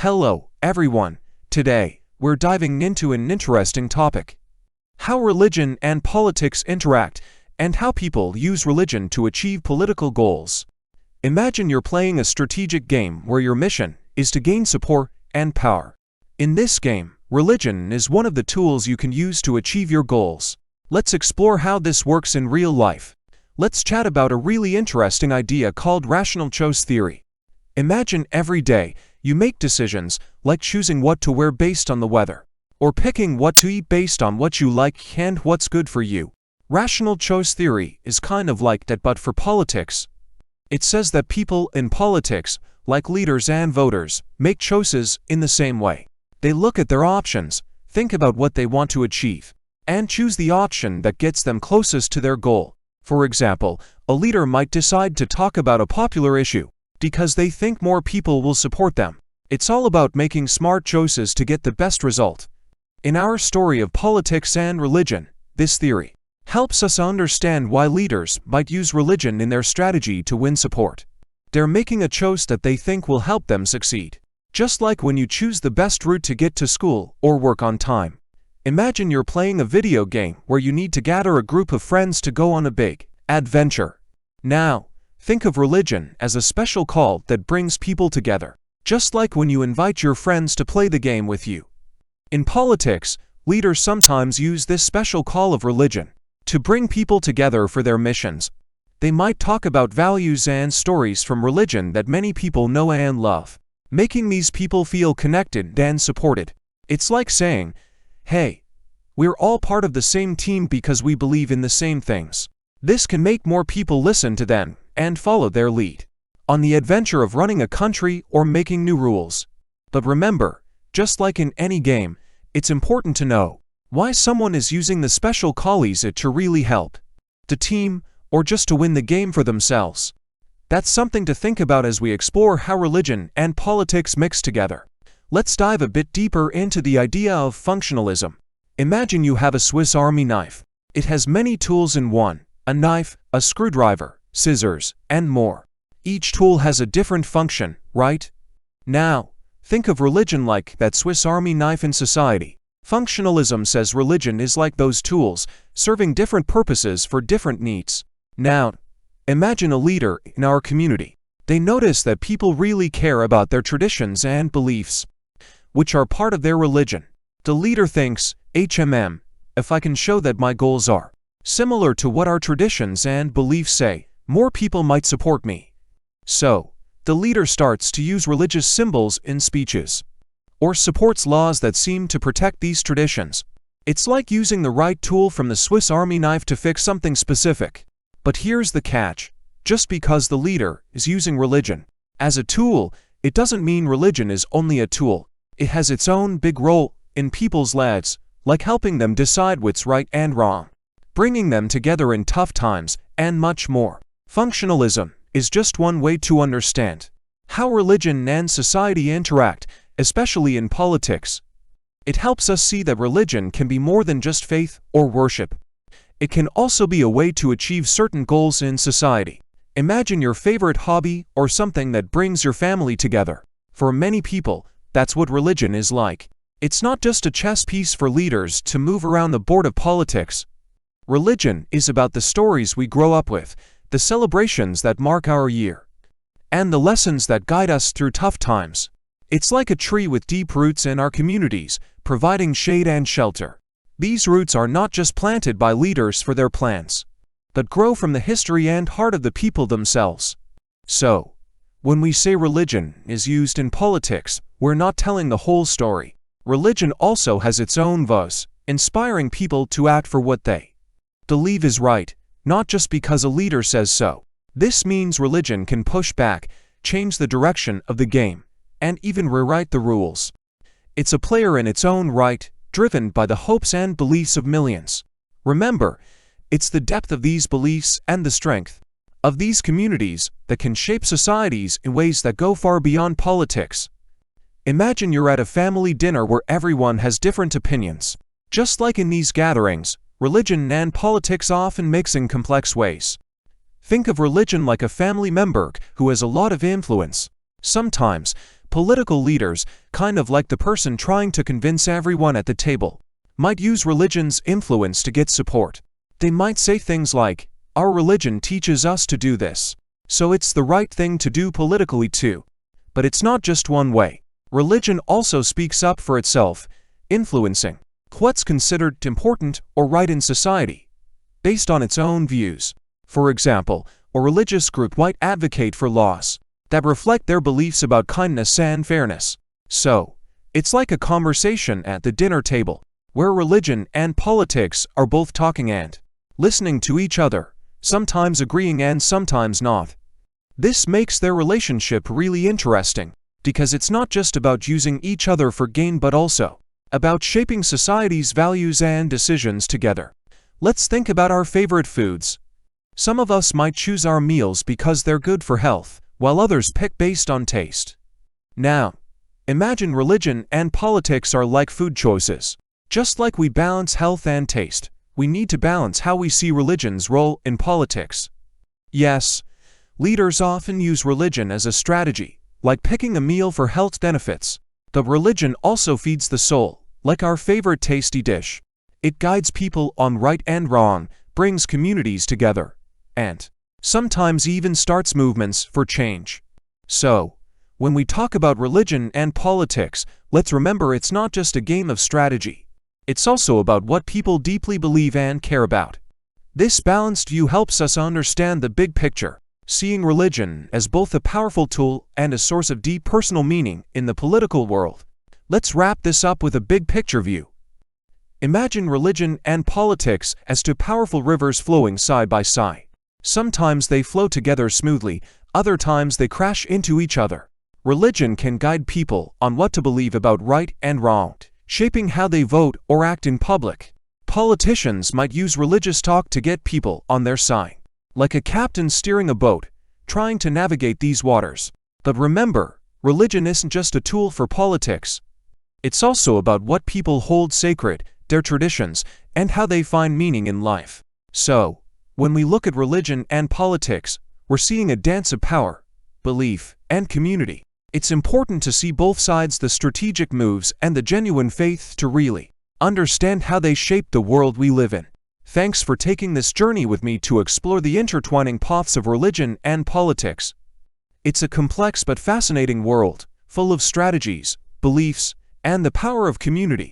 Hello, everyone. Today, we're diving into an interesting topic: how religion and politics interact, and how people use religion to achieve political goals. Imagine you're playing a strategic game where your mission is to gain support and power. In this game, religion is one of the tools you can use to achieve your goals. Let's explore how this works in real life. Let's chat about a really interesting idea called rational choice theory. Imagine every day you make decisions like choosing what to wear based on the weather, or picking what to eat based on what you like and what's good for you. Rational choice theory is kind of like that, but for politics. It says that people in politics, like leaders and voters, make choices in the same way. They look at their options, think about what they want to achieve, and choose the option that gets them closest to their goal. For example, a leader might decide to talk about a popular issue because they think more people will support them. It's all about making smart choices to get the best result. In our story of politics and religion, this theory helps us understand why leaders might use religion in their strategy to win support. They're making a choice that they think will help them succeed. Just like when you choose the best route to get to school or work on time. Imagine you're playing a video game where you need to gather a group of friends to go on a big adventure. Now, think of religion as a special call that brings people together, just like when you invite your friends to play the game with you. In politics, leaders sometimes use this special call of religion to bring people together for their missions. They might talk about values and stories from religion that many people know and love, making these people feel connected and supported. It's like saying, "Hey, we're all part of the same team because we believe in the same things." This can make more people listen to them and follow their lead on the adventure of running a country or making new rules. But remember, just like in any game, it's important to know why someone is using the special call. Is it to really help the team or just to win the game for themselves? That's something to think about as we explore how religion and politics mix together. Let's dive a bit deeper into the idea of functionalism. Imagine you have a Swiss Army knife. It has many tools in one: a knife, a screwdriver, scissors, and more. Each tool has a different function, right? Now, think of religion like that Swiss Army knife in society. Functionalism says religion is like those tools, serving different purposes for different needs. Now, imagine a leader in our community. They notice that people really care about their traditions and beliefs, which are part of their religion. The leader thinks, if I can show that my goals are similar to what our traditions and beliefs say, more people might support me. So, the leader starts to use religious symbols in speeches, or supports laws that seem to protect these traditions. It's like using the right tool from the Swiss Army knife to fix something specific. But here's the catch: just because the leader is using religion as a tool, it doesn't mean religion is only a tool. It has its own big role in people's lives, like helping them decide what's right and wrong, bringing them together in tough times, and much more. Functionalism is just one way to understand how religion and society interact, especially in politics. It helps us see that religion can be more than just faith or worship. It can also be a way to achieve certain goals in society. Imagine your favorite hobby or something that brings your family together. For many people, that's what religion is like. It's not just a chess piece for leaders to move around the board of politics. Religion is about the stories we grow up with, the celebrations that mark our year, and the lessons that guide us through tough times. It's like a tree with deep roots in our communities, providing shade and shelter. These roots are not just planted by leaders for their plans, but grow from the history and heart of the people themselves. So, when we say religion is used in politics, we're not telling the whole story. Religion also has its own voice, inspiring people to act for what they believe is right, not just because a leader says so. This means religion can push back, change the direction of the game, and even rewrite the rules. It's a player in its own right, driven by the hopes and beliefs of millions. Remember, it's the depth of these beliefs and the strength of these communities that can shape societies in ways that go far beyond politics. Imagine you're at a family dinner where everyone has different opinions. Just like in these gatherings, religion and politics often mix in complex ways. Think of religion like a family member who has a lot of influence. Sometimes, Political leaders, kind of like the person trying to convince everyone at the table, might use religion's influence to get support. They might say things like, "Our religion teaches us to do this, so it's the right thing to do politically too." But it's not just one way. Religion also speaks up for itself, influencing what's considered important or right in society, based on its own views. For example, a religious group might advocate for laws that reflect their beliefs about kindness and fairness. So, it's like a conversation at the dinner table, where religion and politics are both talking and listening to each other, sometimes agreeing and sometimes not. This makes their relationship really interesting, because it's not just about using each other for gain but also about shaping society's values and decisions together. Let's think about our favorite foods. Some of us might choose our meals because they're good for health, while others pick based on taste. Now, imagine religion and politics are like food choices. Just like we balance health and taste, we need to balance how we see religion's role in politics. Yes, leaders often use religion as a strategy, like picking a meal for health benefits. But religion also feeds the soul, like our favorite tasty dish. It guides people on right and wrong, brings communities together, and sometimes even starts movements for change. So, when we talk about religion and politics, let's remember it's not just a game of strategy. It's also about what people deeply believe and care about. This balanced view helps us understand the big picture, seeing religion as both a powerful tool and a source of deep personal meaning in the political world. Let's wrap this up with a big picture view. Imagine religion and politics as two powerful rivers flowing side by side. Sometimes they flow together smoothly, other times they crash into each other. Religion can guide people on what to believe about right and wrong, shaping how they vote or act in public. Politicians might use religious talk to get people on their side, like a captain steering a boat, trying to navigate these waters. But remember, religion isn't just a tool for politics. It's also about what people hold sacred, their traditions, and how they find meaning in life. So, when we look at religion and politics, we're seeing a dance of power, belief, and community. It's important to see both sides, the strategic moves and the genuine faith, to really understand how they shape the world we live in. Thanks for taking this journey with me to explore the intertwining paths of religion and politics. It's a complex but fascinating world, full of strategies, beliefs, and the power of community.